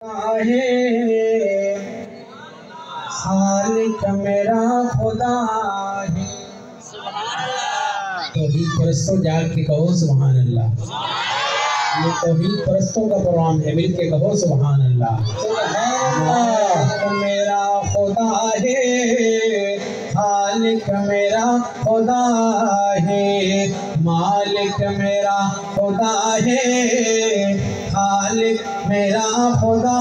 है खालिक मेरा खुदा है। तौहीद परस्तों जाग के कहो सुभान अल्लाह। ये तौहीद परस्तों का प्रोग्राम है, मिल के कहो सुभान अल्लाह। खालिक मेरा खुदा है, खालिक मेरा खुदा है, मालिक मेरा खुदा है, खालिक मेरा खुदा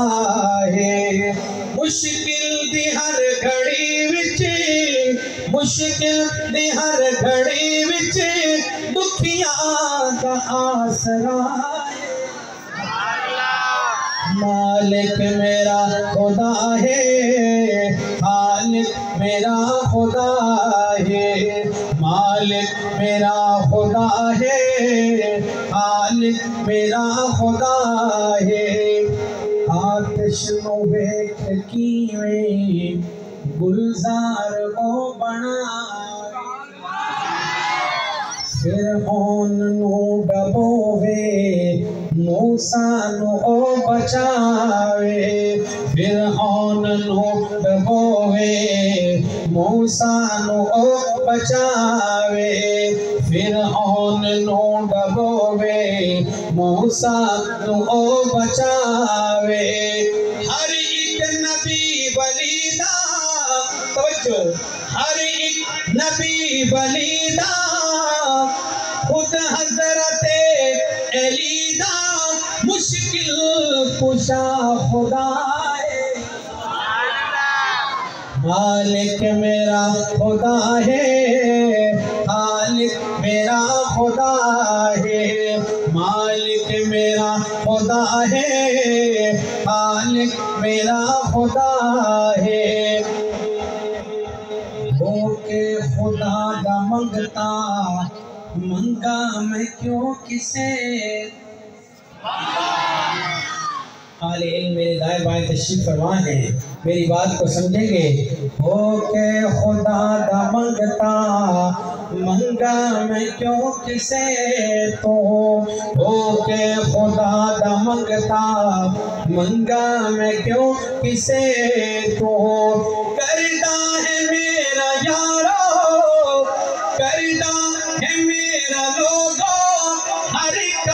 है। मुश्किल दी हर घड़ी विच, मुश्किल दी हर घड़ी विच दुखियां दा आसरा है। मालिक मेरा खुदा है, खालिक मेरा खुदा है, मालिक मेरा खुदा है, खालिक मेरा खुदा है। आतिश नु वेख कीवें गुलजार को बना, फिरौन नु डबोवे मूसा नु ओ बचावे, फिरौन नु डबोवे मूसा नु ओ बचावे, फिरौन नु डबोवे मूसा नु ओ बचावे। हर एक नबी वलीदा, तवज्जो, हर एक नबी वलीदा खुद हजरत अलीदा मुश्किल कुशा खुदा है। मालिक मेरा खुदा है, खालिक मेरा खुदा है, मालिक मेरा खुदा है, खालिक मेरा खुदा है। होके खुदा दा मंगता मंगा मैं क्यों किसे। आले इल्म मेरे दाएं बाएं तशरीफ फरमा है, मेरी बात को समझेंगे। होके खुदा दा मंगता मंगा मैं क्यों किसे तो, होके खुदा दा मंगता मंगा मैं क्यों किसे तो, करदा